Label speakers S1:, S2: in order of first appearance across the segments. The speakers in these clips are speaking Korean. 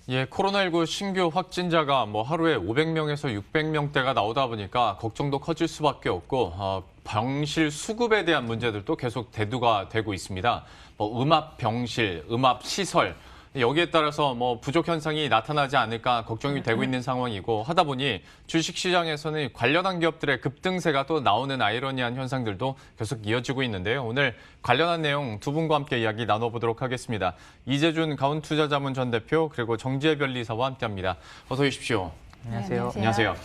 S1: 예, 코로나19 신규 확진자가 하루에 500명에서 600명대가 나오다 보니까 걱정도 커질 수밖에 없고 병실 수급에 대한 문제들도 계속 대두가 되고 있습니다. 음압 병실, 음압 시설 여기에 따라서 부족 현상이 나타나지 않을까 걱정이 되고 있는 상황이고 하다 보니 주식시장에서는 관련한 기업들의 급등세가 또 나오는 아이러니한 현상들도 계속 이어지고 있는데요. 오늘 관련한 내용 두 분과 함께 이야기 나눠보도록 하겠습니다. 이재준 가온투자자문 전 대표 그리고 정지혜 변리사와 함께합니다. 어서 오십시오.
S2: 안녕하세요.
S1: 안녕하세요.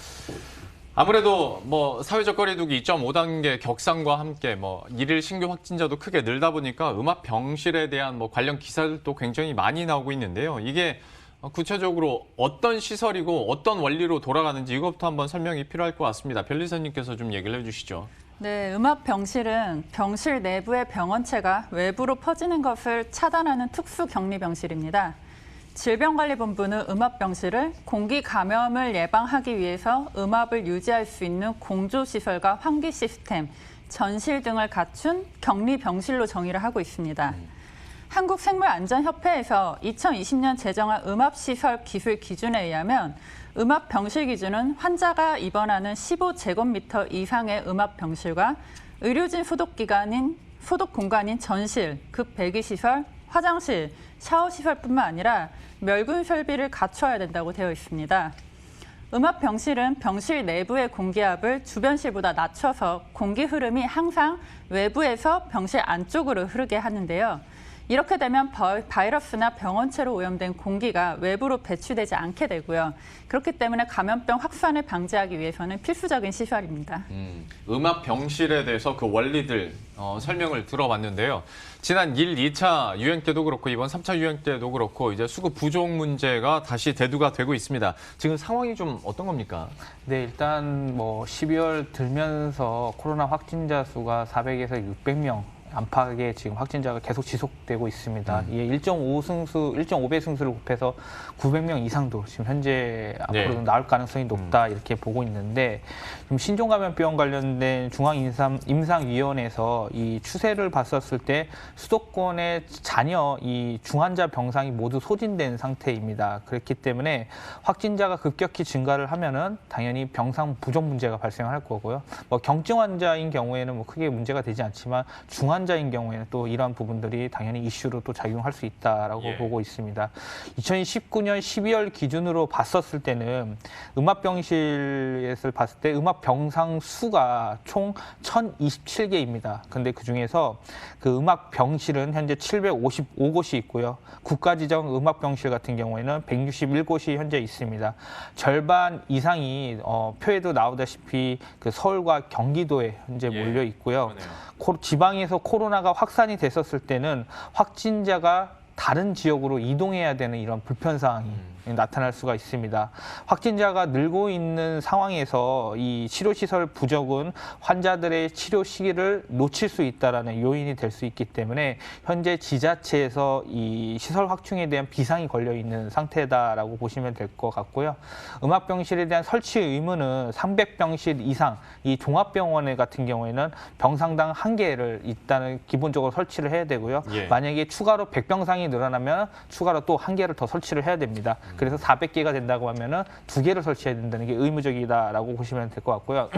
S1: 아무래도 사회적 거리두기 2.5단계 격상과 함께 일일 신규 확진자도 크게 늘다 보니까 음압 병실에 대한 관련 기사들도 굉장히 많이 나오고 있는데요. 이게 구체적으로 어떤 시설이고 어떤 원리로 돌아가는지 이것부터 한번 설명이 필요할 것 같습니다. 변리사님께서 좀 얘기를 해주시죠.
S2: 네, 음압 병실은 병실 내부의 병원체가 외부로 퍼지는 것을 차단하는 특수 격리 병실입니다. 질병관리본부는 음압병실을 공기 감염을 예방하기 위해서 음압을 유지할 수 있는 공조시설과 환기 시스템, 전실 등을 갖춘 격리병실로 정의를 하고 있습니다. 한국생물안전협회에서 2020년 제정한 음압시설 기술 기준에 의하면 음압병실 기준은 환자가 입원하는 15제곱미터 이상의 음압병실과 의료진 소독 공간인 전실, 급배기시설, 화장실, 샤워시설뿐만 아니라 멸균 설비를 갖춰야 된다고 되어 있습니다. 음압 병실은 병실 내부의 공기압을 주변실보다 낮춰서 공기 흐름이 항상 외부에서 병실 안쪽으로 흐르게 하는데요. 이렇게 되면 바이러스나 병원체로 오염된 공기가 외부로 배출되지 않게 되고요. 그렇기 때문에 감염병 확산을 방지하기 위해서는 필수적인 시설입니다.
S1: 음압 병실에 대해서 그 원리들 설명을 들어봤는데요. 지난 1, 2차 유행 때도 그렇고 이번 3차 유행 때도 그렇고 이제 수급 부족 문제가 다시 대두가 되고 있습니다. 지금 상황이 좀 어떤 겁니까?
S3: 네, 일단 12월 들면서 코로나 확진자 수가 400에서 600명 안팎의 지금 확진자가 계속 지속되고 있습니다. 이에 1.5배 승수를 곱해서 900명 이상도 지금 현재 앞으로도 나올 가능성이 높다 이렇게 보고 있는데 지금 신종감염병 관련된 중앙임상위원회에서 이 추세를 봤었을 때 수도권의 잔여 이 중환자 병상이 모두 소진된 상태입니다. 그렇기 때문에 확진자가 급격히 증가를 하면은 당연히 병상 부족 문제가 발생할 거고요. 경증 환자인 경우에는 크게 문제가 되지 않지만 중환자인 경우에는 또 이러한 부분들이 당연히 이슈로 또 작용할 수 있다라고 보고 있습니다. 2019년 12월 기준으로 봤었을 때는 음압병실을 봤을 때 음압병상 수가 총 1,027개입니다. 근데 그 중에서 그 음압병실은 현재 755곳이 있고요. 국가지정 음압병실 같은 경우에는 161곳이 현재 있습니다. 절반 이상이 표에도 나오다시피 그 서울과 경기도에 현재 몰려 있고요. 지방에서 코로나가 확산이 됐었을 때는 확진자가 다른 지역으로 이동해야 되는 이런 불편 사항이 나타날 수가 있습니다. 확진자가 늘고 있는 상황에서 이 치료시설 부족은 환자들의 치료 시기를 놓칠 수 있다는 요인이 될 수 있기 때문에 현재 지자체에서 이 시설 확충에 대한 비상이 걸려 있는 상태다라고 보시면 될 것 같고요. 음압병실에 대한 설치 의무는 300병실 이상, 이 종합병원에 같은 경우에는 병상당 1개를 일단은 기본적으로 설치를 해야 되고요. 만약에 추가로 100병상이 늘어나면 추가로 또 1개를 더 설치를 해야 됩니다. 그래서 400개가 된다고 하면은 2개를 설치해야 된다는 게 의무적이다라고 보시면 될 것 같고요.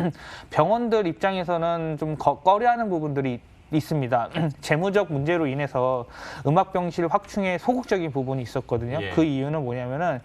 S3: 병원들 입장에서는 좀 꺼려하는 부분들이 있습니다. 재무적 문제로 인해서 음압병실 확충에 소극적인 부분이 있었거든요. 그 이유는 뭐냐면은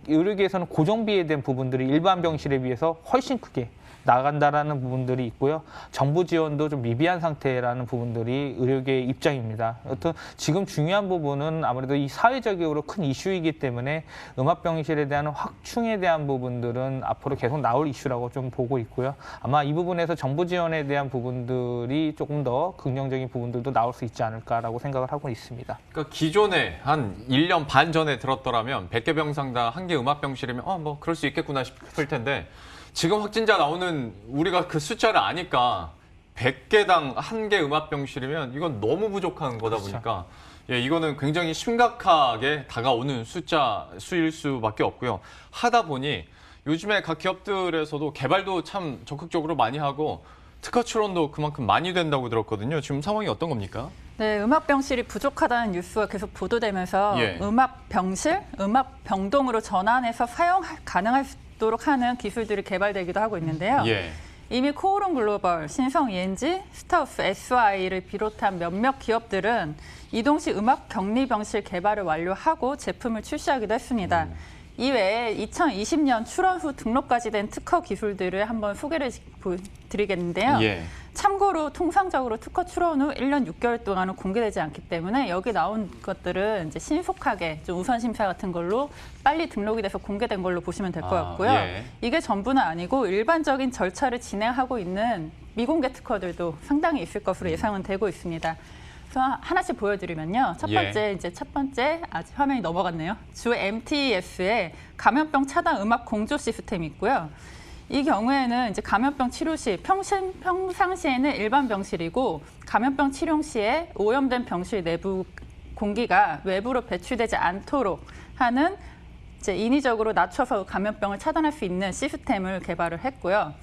S3: 의료계에서는 고정비에 대한 부분들이 일반 병실에 비해서 훨씬 크게 나간다라는 부분들이 있고요. 정부 지원도 좀 미비한 상태라는 부분들이 의료계의 입장입니다. 여튼 지금 중요한 부분은 아무래도 이 사회적으로 큰 이슈이기 때문에 음압병실에 대한 확충에 대한 부분들은 앞으로 계속 나올 이슈라고 좀 보고 있고요. 아마 이 부분에서 정부 지원에 대한 부분들이 조금 더 긍정적인 부분들도 나올 수 있지 않을까라고 생각을 하고 있습니다.
S1: 그러니까 기존에 한 1년 반 전에 들었더라면 100개 병상당 1개 음압병실이면 그럴 수 있겠구나 싶을 텐데 지금 확진자 나오는 우리가 그 숫자를 아니까 100개당 1개 음압병실이면 이건 너무 부족한 거다 보니까 이거는 굉장히 심각하게 다가오는 수일 수밖에 없고요. 하다 보니 요즘에 각 기업들에서도 개발도 참 적극적으로 많이 하고 특허 출원도 그만큼 많이 된다고 들었거든요. 지금 상황이 어떤 겁니까?
S2: 네, 음압병실이 부족하다는 뉴스가 계속 보도되면서
S1: 예.
S2: 음압병실, 음압병동으로 전환해서 사용 가능하도록 하는 기술들이 개발되기도 하고 있는데요.
S1: 예.
S2: 이미 코오롱 글로벌, 신성 ENG, 스타우스 SI를 비롯한 몇몇 기업들은 이동식 음압 격리병실 개발을 완료하고 제품을 출시하기도 했습니다. 이외에 2020년 출원 후 등록까지 된 특허 기술들을 한번 소개를 드리겠는데요.
S1: 예.
S2: 참고로 통상적으로 특허 출원 후 1년 6개월 동안은 공개되지 않기 때문에 여기 나온 것들은 이제 신속하게 좀 우선 심사 같은 걸로 빨리 등록이 돼서 공개된 걸로 보시면 될 것 같고요.
S1: 예.
S2: 이게 전부는 아니고 일반적인 절차를 진행하고 있는 미공개 특허들도 상당히 있을 것으로 예상은 되고 있습니다. 그래서 하나씩 보여드리면요. 첫 번째 아직 화면이 넘어갔네요. 주 MTS의 감염병 차단 음압 공조 시스템이 있고요. 이 경우에는 이제 감염병 치료 시 평상시에는 일반 병실이고 감염병 치료 시에 오염된 병실 내부 공기가 외부로 배출되지 않도록 하는 이제 인위적으로 낮춰서 감염병을 차단할 수 있는 시스템을 개발을 했고요.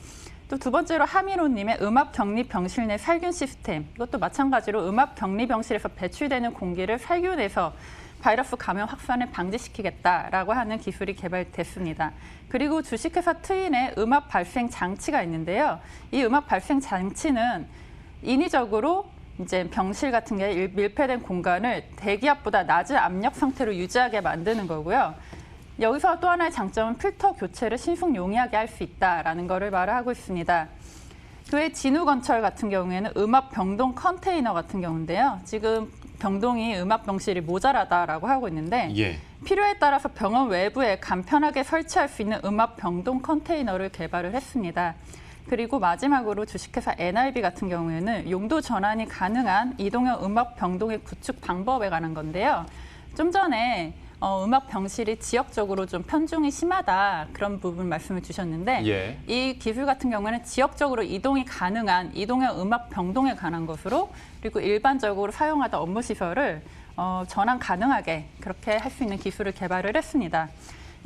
S2: 또 두 번째로 하미로님의 음압 격리 병실 내 살균 시스템. 이것도 마찬가지로 음압 격리 병실에서 배출되는 공기를 살균해서 바이러스 감염 확산을 방지시키겠다라고 하는 기술이 개발됐습니다. 그리고 주식회사 트윈의 음압 발생 장치가 있는데요. 이 음압 발생 장치는 인위적으로 이제 병실 같은 게 밀폐된 공간을 대기압보다 낮은 압력 상태로 유지하게 만드는 거고요. 여기서 또 하나의 장점은 필터 교체를 신속 용이하게 할 수 있다라는 것을 말을 하고 있습니다. 그 외 진우건설 같은 경우에는 음압 병동 컨테이너 같은 경우인데요. 지금 병동이 음압 병실이 모자라다라고 하고 있는데
S1: 예.
S2: 필요에 따라서 병원 외부에 간편하게 설치할 수 있는 음압 병동 컨테이너를 개발을 했습니다. 그리고 마지막으로 주식회사 NRB 같은 경우에는 용도 전환이 가능한 이동형 음압 병동의 구축 방법에 관한 건데요. 좀 전에 음압 병실이 지역적으로 좀 편중이 심하다 그런 부분 말씀을 주셨는데
S1: 예.
S2: 이 기술 같은 경우에는 지역적으로 이동이 가능한 이동형 음압 병동에 관한 것으로 그리고 일반적으로 사용하던 업무 시설을 전환 가능하게 그렇게 할 수 있는 기술을 개발을 했습니다.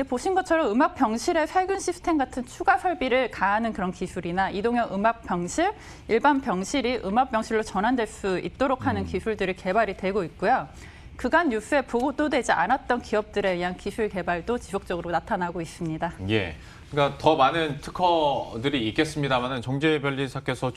S2: 보신 것처럼 음압 병실의 살균 시스템 같은 추가 설비를 가하는 그런 기술이나 이동형 음압 병실, 일반 병실이 음압 병실로 전환될 수 있도록 하는 기술들이 개발이 되고 있고요. 그간 뉴스에 보도되지 않았던 기업들에 의한 기술 개발도 지속적으로 나타나고 있습니다.
S1: 예. 그러니까 더 많은 특허들이 있겠습니다만은 정재희 변리사께서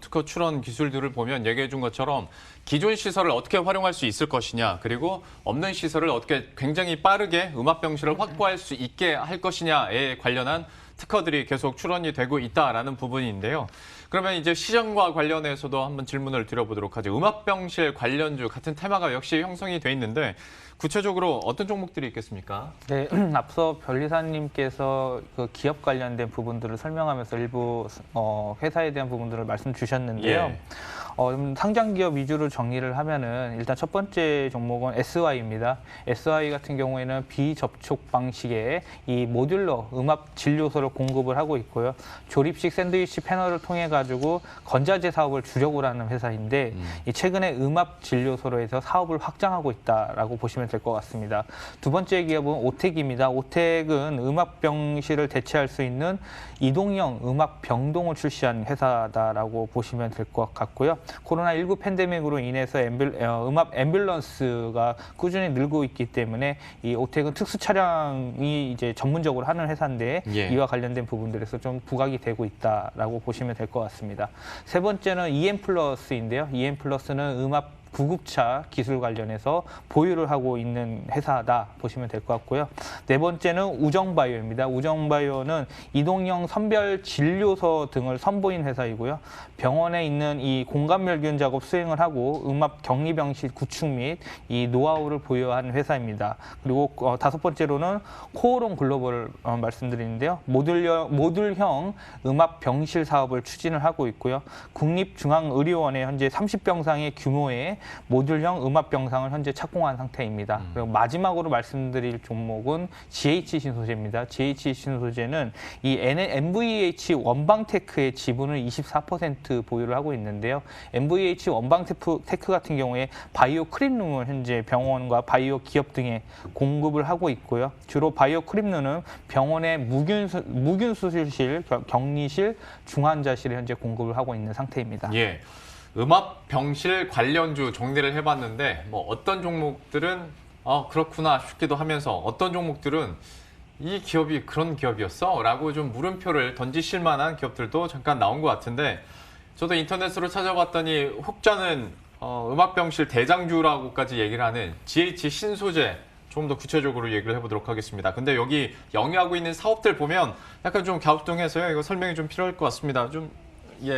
S1: 특허 출원 기술들을 보면 얘기해 준 것처럼 기존 시설을 어떻게 활용할 수 있을 것이냐, 그리고 없는 시설을 어떻게 굉장히 빠르게 음압 병실을 확보할 수 있게 할 것이냐에 관련한 특허들이 계속 출원이 되고 있다라는 부분인데요. 그러면 이제 시장과 관련해서도 한번 질문을 드려보도록 하죠. 음압병실 관련주 같은 테마가 역시 형성이 돼 있는데 구체적으로 어떤 종목들이 있겠습니까?
S3: 네, 앞서 변리사님께서 그 기업 관련된 부분들을 설명하면서 일부 회사에 대한 부분들을 말씀 주셨는데요.
S1: 예.
S3: 상장 기업 위주로 정리를 하면은 일단 첫 번째 종목은 SY입니다. SY 같은 경우에는 비접촉 방식의 이 모듈러 음압 진료소를 공급을 하고 있고요. 조립식 샌드위치 패널을 통해 가지고 건자재 사업을 주력으로 하는 회사인데 최근에 음압 진료소로 해서 사업을 확장하고 있다라고 보시면 될 것 같습니다. 두 번째 기업은 오텍입니다. 오텍은 음압 병실을 대체할 수 있는 이동형 음압 병동을 출시한 회사다라고 보시면 될 것 같고요. 코로나19 팬데믹으로 인해서 음압 앰뷸런스가 꾸준히 늘고 있기 때문에 이 오텍은 특수 차량이 이제 전문적으로 하는 회사인데
S1: 예.
S3: 이와 관련된 부분들에서 좀 부각이 되고 있다라고 보시면 될 것 같습니다. 세 번째는 EM플러스인데요. EM플러스는 음압 구급차 기술 관련해서 보유를 하고 있는 회사다 보시면 될 것 같고요. 네 번째는 우정바이오입니다. 우정바이오는 이동형 선별 진료소 등을 선보인 회사이고요. 병원에 있는 이 공간멸균 작업 수행을 하고 음압 격리병실 구축 및 이 노하우를 보유한 회사입니다. 그리고 다섯 번째로는 코오롱 글로벌을 말씀드리는데요. 모듈형 음압 병실 사업을 추진을 하고 있고요. 국립중앙의료원에 현재 30병상의 규모의 모듈형 음압 병상을 현재 착공한 상태입니다. 그리고 마지막으로 말씀드릴 종목은 GH 신소재입니다. GH 신소재는 이 MVH 원방테크의 지분을 24% 보유를 하고 있는데요. MVH 원방테크 같은 경우에 바이오 크림룸을 현재 병원과 바이오 기업 등에 공급을 하고 있고요. 주로 바이오 크림룸은 병원의 무균 수술실, 격리실, 중환자실에 현재 공급을 하고 있는 상태입니다.
S1: 예. 음압 병실 관련주 정리를 해봤는데 뭐 어떤 종목들은 그렇구나 싶기도 하면서 어떤 종목들은 이 기업이 그런 기업이었어? 라고 좀 물음표를 던지실 만한 기업들도 잠깐 나온 것 같은데 저도 인터넷으로 찾아봤더니 혹자는 음압병실 대장주라고까지 얘기를 하는 GH 신소재 좀 더 구체적으로 얘기를 해보도록 하겠습니다. 근데 여기 영위하고 있는 사업들 보면 약간 좀 갸우뚱해서요. 이거 설명이 좀 필요할 것 같습니다. 좀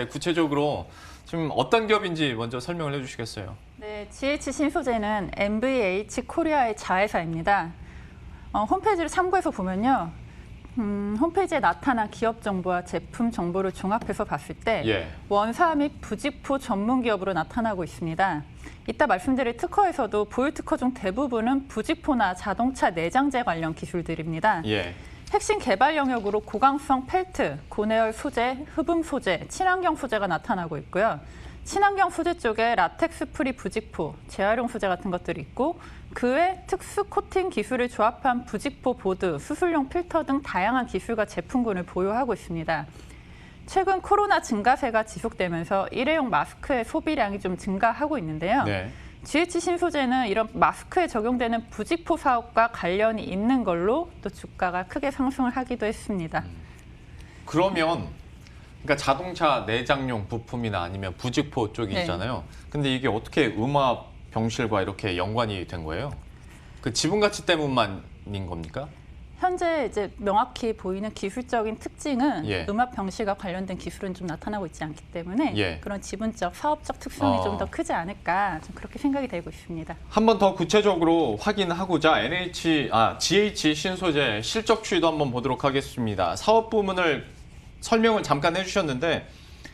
S1: 구체적으로 지금 어떤 기업인지 먼저 설명을 해주시겠어요?
S2: 네, GH 신소재는 MVH 코리아의 자회사입니다. 홈페이지를 참고해서 보면요. 홈페이지에 나타난 기업 정보와 제품 정보를 종합해서 봤을 때 원사 및 부직포 전문 기업으로 나타나고 있습니다. 이따 말씀드릴 특허에서도 보유 특허 중 대부분은 부직포나 자동차 내장재 관련 기술들입니다. 핵심 개발 영역으로 고강성 펠트, 고내열 소재, 흡음 소재, 친환경 소재가 나타나고 있고요. 친환경 소재 쪽에 라텍스 프리 부직포, 재활용 소재 같은 것들이 있고 그 외 특수 코팅 기술을 조합한 부직포 보드, 수술용 필터 등 다양한 기술과 제품군을 보유하고 있습니다. 최근 코로나 증가세가 지속되면서 일회용 마스크의 소비량이 좀 증가하고 있는데요. GH 신소재는 이런 마스크에 적용되는 부직포 사업과 관련이 있는 걸로 또 주가가 크게 상승을 하기도 했습니다.
S1: 그러면 그러니까 자동차 내장용 부품이나 아니면 부직포 쪽이 있잖아요. 근데 이게 어떻게 음압 병실과 이렇게 연관이 된 거예요? 그 지분 가치 때문만인 겁니까?
S2: 현재 이제 명확히 보이는 기술적인 특징은 음압 병실과 관련된 기술은 좀 나타나고 있지 않기 때문에 그런 지분적, 사업적 특성이 좀 더 크지 않을까 좀 그렇게 생각이 되고 있습니다.
S1: 한 번 더 구체적으로 확인하고자 GH 신소재 실적 추이도 한번 보도록 하겠습니다. 사업 부문을 설명을 잠깐 해주셨는데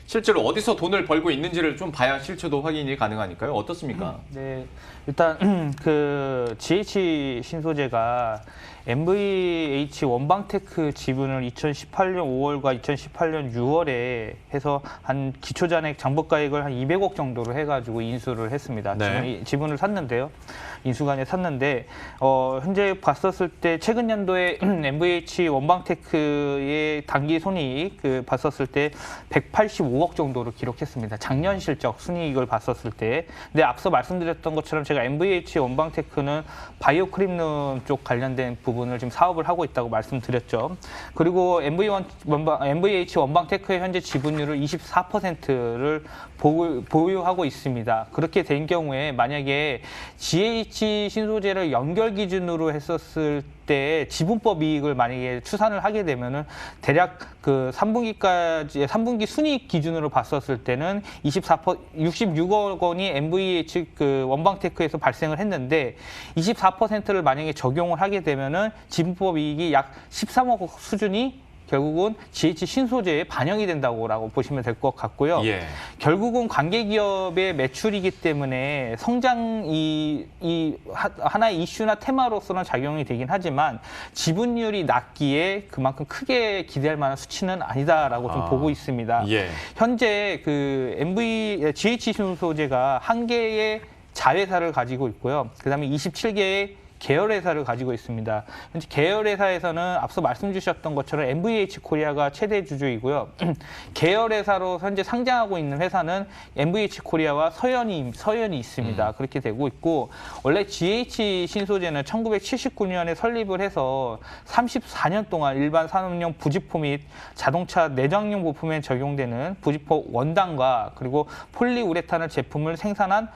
S1: 실제로 어디서 돈을 벌고 있는지를 좀 봐야 실체도 확인이 가능하니까요. 어떻습니까?
S3: 네, 일단 그 GH 신소재가 MVH 원방테크 지분을 2018년 5월과 2018년 6월에 해서 한 기초잔액 장부가액을 한 200억 정도로 해가지고 인수를 했습니다. 지분을 샀는데요. 인수간에 샀는데 현재 봤었을 때 최근 연도에 MVH 원방테크의 단기 손익 봤었을 때 185억 정도로 기록했습니다. 작년 실적 순이익을 봤었을 때. 근데 앞서 말씀드렸던 것처럼 제가 MVH 원방테크는 바이오 크림룸 쪽 관련된 부분을 지금 사업을 하고 있다고 말씀드렸죠. 그리고 MVH 원방테크의 현재 지분율을 24%를 보유하고 있습니다. 그렇게 된 경우에 만약에 GH 신소재를 연결 기준으로 했었을 때 지분법 이익을 만약에 추산을 하게 되면은 대략 그 3분기 순이익 기준으로 봤었을 때는 66억 원이 MVH 그 원방테크에서 발생을 했는데 24%를 만약에 적용을 하게 되면은 지분법 이익이 약 13억 수준이 결국은 GH 신소재에 반영이 된다고 보시면 될 것 같고요. 결국은 관계기업의 매출이기 때문에 성장이 하나의 이슈나 테마로서는 작용이 되긴 하지만 지분율이 낮기에 그만큼 크게 기대할 만한 수치는 아니다라고 좀 보고 있습니다. 현재 그 GH 신소재가 한 개의 자회사를 가지고 있고요. 그다음에 27개의 계열회사를 가지고 있습니다. 현재 계열회사에서는 앞서 말씀 주셨던 것처럼 MVH 코리아가 최대 주주이고요. 계열회사로 현재 상장하고 있는 회사는 MVH 코리아와 서현이 있습니다. 그렇게 되고 있고 원래 GH 신소재는 1979년에 설립을 해서 34년 동안 일반 산업용 부직포 및 자동차 내장용 부품에 적용되는 부직포 원단과 그리고 폴리우레탄을 제품을 생산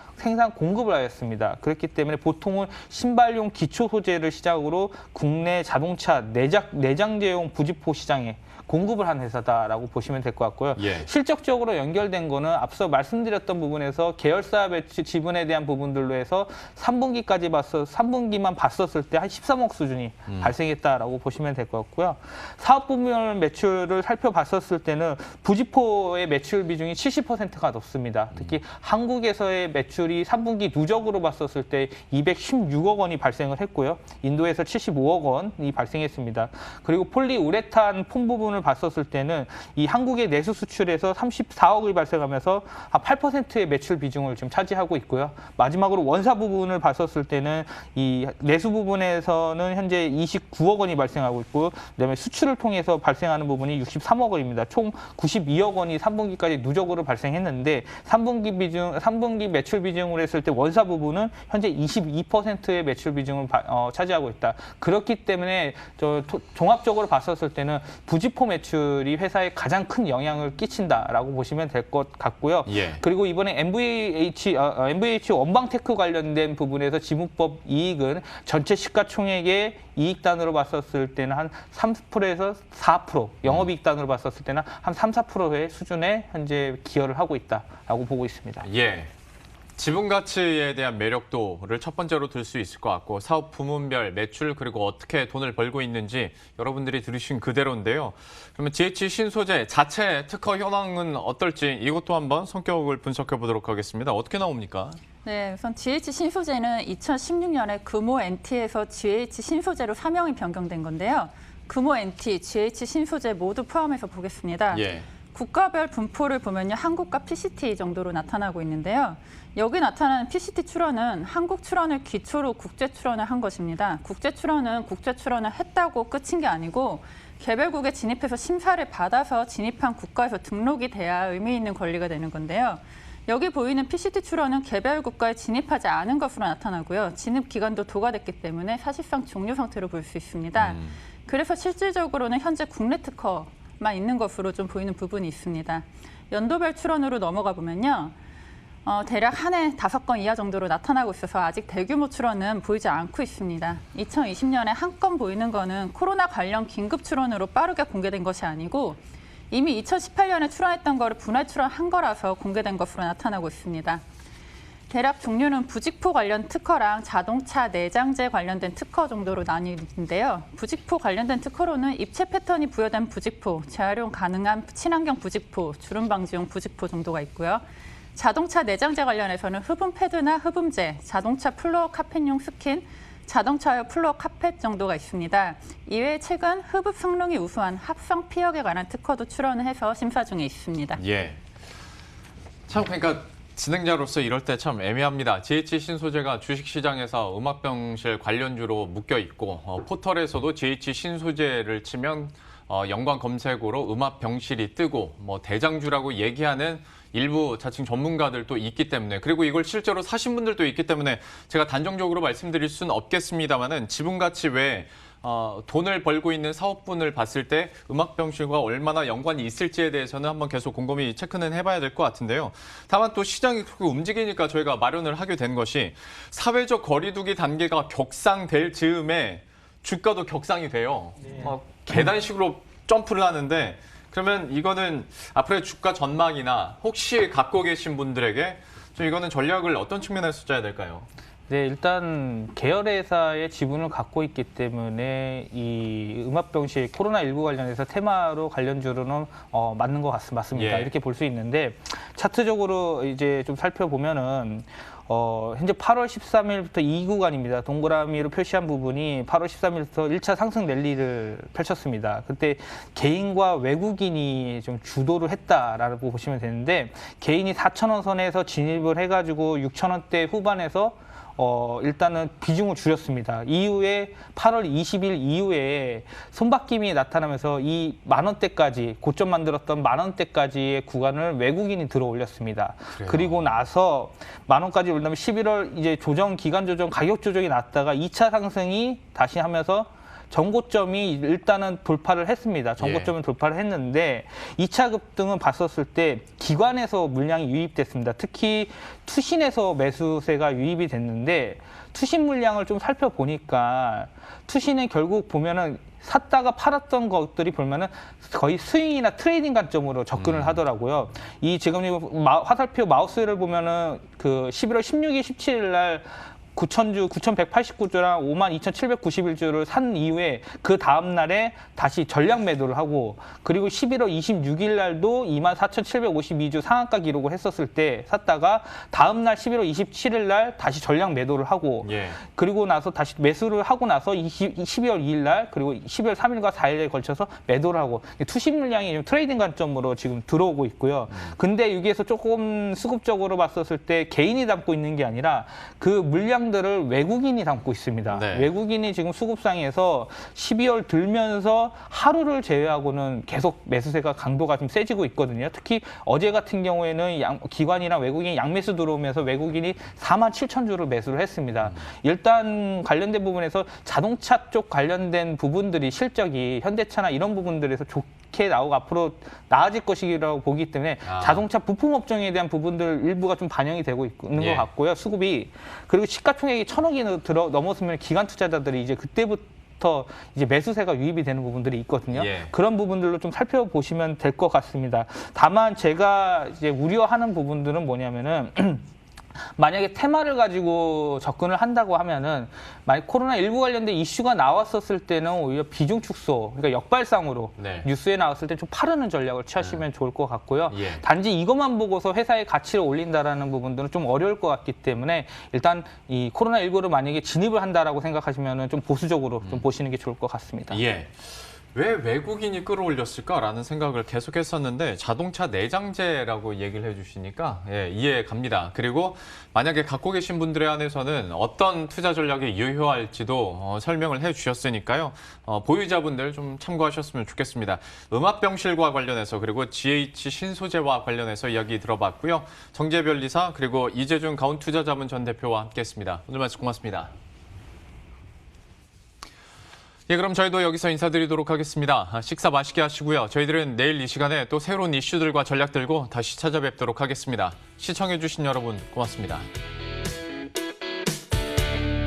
S3: 공급을 하였습니다. 그렇기 때문에 보통은 신발용 기초 소재를 시작으로 국내 자동차 내장재용 부직포 시장에 공급을 한 회사다라고 보시면 될 것 같고요.
S1: 예.
S3: 실적적으로 연결된 거는 앞서 말씀드렸던 부분에서 계열사 배치 지분에 대한 부분들로 해서 3분기만 봤었을 때 한 13억 수준이 발생했다라고 보시면 될 것 같고요. 사업 부문 매출을 살펴봤었을 때는 부지포의 매출 비중이 70%가 높습니다. 특히 한국에서의 매출이 3분기 누적으로 봤었을 때 216억 원이 발생을 했고요. 인도에서 75억 원이 발생했습니다. 그리고 폴리우레탄 폼 부분을 봤었을 때는 이 한국의 내수 수출에서 34억이 발생하면서 한 8%의 매출 비중을 지금 차지하고 있고요. 마지막으로 원사 부분을 봤었을 때는 이 내수 부분에서는 현재 29억 원이 발생하고 있고, 그다음에 수출을 통해서 발생하는 부분이 63억 원입니다. 총 92억 원이 3분기까지 누적으로 발생했는데 3분기 매출 비중으로 했을 때 원사 부분은 현재 22%의 매출 비중을 차지하고 있다. 그렇기 때문에 종합적으로 봤었을 때는 부지포 매출이 회사에 가장 큰 영향을 끼친다라고 보시면 될 것 같고요.
S1: 예.
S3: 그리고 이번에 MVH 원방테크 관련된 부분에서 지분법 이익은 전체 시가총액의 이익단으로 봤었을 때는 한 3%에서 4%, 영업이익단으로 봤었을 때는 한 3, 4%의 수준에 현재 기여를 하고 있다라고 보고 있습니다.
S1: 예. 지분 가치에 대한 매력도를 첫 번째로 들 수 있을 것 같고, 사업 부문별 매출 그리고 어떻게 돈을 벌고 있는지 여러분들이 들으신 그대로인데요. 그러면 GH 신소재 자체 특허 현황은 어떨지 이것도 한번 성격을 분석해 보도록 하겠습니다. 어떻게 나옵니까?
S2: 네, 우선 GH 신소재는 2016년에 금호 NT에서 GH 신소재로 사명이 변경된 건데요. 금호 NT, GH 신소재 모두 포함해서 보겠습니다.
S1: 예.
S2: 국가별 분포를 보면요, 한국과 PCT 정도로 나타나고 있는데요. 여기 나타나는 PCT 출원은 한국 출원을 기초로 국제 출원을 한 것입니다. 국제 출원은 국제 출원을 했다고 끝인 게 아니고 개별국에 진입해서 심사를 받아서 진입한 국가에서 등록이 돼야 의미 있는 권리가 되는 건데요. 여기 보이는 PCT 출원은 개별 국가에 진입하지 않은 것으로 나타나고요. 진입 기간도 도과됐기 때문에 사실상 종료 상태로 볼 수 있습니다. 그래서 실질적으로는 현재 국내 특허만 있는 것으로 좀 보이는 부분이 있습니다. 연도별 출원으로 넘어가 보면요. 대략 한 해 5건 이하 정도로 나타나고 있어서 아직 대규모 출원은 보이지 않고 있습니다. 2020년에 한 건 보이는 거는 코로나 관련 긴급 출원으로 빠르게 공개된 것이 아니고 이미 2018년에 출원했던 거를 분할 출원한 거라서 공개된 것으로 나타나고 있습니다. 대략 종류는 부직포 관련 특허랑 자동차 내장재 관련된 특허 정도로 나뉘는데요. 부직포 관련된 특허로는 입체 패턴이 부여된 부직포, 재활용 가능한 친환경 부직포, 주름 방지용 부직포 정도가 있고요. 자동차 내장재 관련해서는 흡음 패드나 흡음재, 자동차 플로어 카펫용 스킨, 자동차용 플로어 카펫 정도가 있습니다. 이외에 최근 흡입 성능이 우수한 합성 피혁에 관한 특허도 출원을 해서 심사 중에 있습니다.
S1: 예. 참 그러니까 진행자로서 이럴 때 참 애매합니다. GH 신소재가 주식시장에서 음압병실 관련주로 묶여 있고 포털에서도 GH 신소재를 치면 연관 검색어로 음압병실이 뜨고 뭐 대장주라고 얘기하는 일부 자칭 전문가들도 있기 때문에, 그리고 이걸 실제로 사신 분들도 있기 때문에 제가 단정적으로 말씀드릴 수는 없겠습니다만은 지분 가치 외에 돈을 벌고 있는 사업분을 봤을 때 음압병실과 얼마나 연관이 있을지에 대해서는 한번 계속 곰곰이 체크는 해봐야 될 것 같은데요. 다만 또 시장이 그렇게 움직이니까 저희가 마련을 하게 된 것이 사회적 거리두기 단계가 격상될 즈음에 주가도 격상이 돼요. 계단식으로 점프를 하는데, 그러면 이거는 앞으로의 주가 전망이나 혹시 갖고 계신 분들에게 좀 이거는 전략을 어떤 측면에서 짜야 될까요?
S3: 네, 일단 계열회사의 지분을 갖고 있기 때문에 이 음압병실 코로나19 관련해서 테마로 관련주로는 맞는 것 맞습니다.
S1: 예.
S3: 이렇게 볼 수 있는데 차트적으로 이제 좀 살펴보면은 현재 8월 13일부터 이 구간입니다. 동그라미로 표시한 부분이 8월 13일부터 1차 상승 랠리를 펼쳤습니다. 그때 개인과 외국인이 좀 주도를 했다라고 보시면 되는데, 개인이 4,000원 선에서 진입을 해가지고 6,000원대 후반에서 일단은 비중을 줄였습니다. 이후에 8월 20일 이후에 손바뀜이 나타나면서 이 만원대까지, 고점 만들었던 만원대까지의 구간을 외국인이 들어 올렸습니다.
S1: 그래요.
S3: 그리고 나서 만원까지 올라면 11월 이제 가격 조정이 났다가 2차 상승이 다시 하면서 전고점이 일단은 돌파를 했습니다. 전고점은 돌파를 했는데 2차 급등은 봤었을 때 기관에서 물량이 유입됐습니다. 특히 투신에서 매수세가 유입이 됐는데 투신 물량을 좀 살펴보니까 투신은 결국 보면은 샀다가 팔았던 것들이 보면은 거의 스윙이나 트레이딩 관점으로 접근을 하더라고요. 이 지금 화살표 마우스를 보면은 그 11월 16일, 17일 날 9,000주, 9,189주랑 52,791주를 산 이후에 그 다음 날에 다시 전량 매도를 하고, 그리고 11월 26일 날도 24,752주 상한가 기록을 했었을 때 샀다가 다음 날 11월 27일 날 다시 전량 매도를 하고,
S1: 예.
S3: 그리고 나서 다시 매수를 하고 나서 12월 2일 날 그리고 12월 3일과 4일에 걸쳐서 매도를 하고, 투심 물량이 트레이딩 관점으로 지금 들어오고 있고요. 근데 여기에서 조금 수급적으로 봤었을 때 개인이 담고 있는 게 아니라 그 물량들을 외국인이 담고 있습니다.
S1: 네.
S3: 외국인이 지금 수급상에서 12월 들면서 하루를 제외하고는 계속 매수세가 강도가 좀 세지고 있거든요. 특히 어제 같은 경우에는 기관이랑 외국인이 양매수 들어오면서 외국인이 47,000주를 매수를 했습니다. 일단 관련된 부분에서 자동차 쪽 관련된 부분들이 실적이 현대차나 이런 부분들에서 좋게 나오고 앞으로 나아질 것이라고 보기 때문에 자동차 부품 업종에 대한 부분들 일부가 좀 반영이 되고 있는
S1: 예.
S3: 것 같고요. 수급이. 그리고 시가총액이 1,000억이 넘었으면 기관 투자자들이 이제 그때부터 이제 매수세가 유입이 되는 부분들이 있거든요.
S1: 예.
S3: 그런 부분들로 좀 살펴보시면 될 것 같습니다. 다만 제가 이제 우려하는 부분들은 뭐냐면은 만약에 테마를 가지고 접근을 한다고 하면은 만약 코로나19 관련된 이슈가 나왔었을 때는 오히려 비중 축소, 그러니까 역발상으로
S1: 네.
S3: 뉴스에 나왔을 때 좀 파르는 전략을 취하시면 좋을 것 같고요.
S1: 예.
S3: 단지 이것만 보고서 회사의 가치를 올린다라는 부분들은 좀 어려울 것 같기 때문에 일단 이 코로나19를 만약에 진입을 한다라고 생각하시면은 좀 보수적으로 좀 보시는 게 좋을 것 같습니다.
S1: 예. 왜 외국인이 끌어올렸을까라는 생각을 계속했었는데 자동차 내장재라고 얘기를 해주시니까 예, 이해 갑니다. 그리고 만약에 갖고 계신 분들에 한해서는 어떤 투자 전략이 유효할지도 설명을 해주셨으니까요. 보유자분들 좀 참고하셨으면 좋겠습니다. 음압병실과 관련해서 그리고 GH 신소재와 관련해서 이야기 들어봤고요. 정재별 이사 그리고 이재준 가온투자자문 전 대표와 함께했습니다. 오늘 말씀 고맙습니다. 예, 그럼 저희도 여기서 인사드리도록 하겠습니다. 식사 맛있게 하시고요. 저희들은 내일 이 시간에 또 새로운 이슈들과 전략 들고 다시 찾아뵙도록 하겠습니다. 시청해주신 여러분 고맙습니다.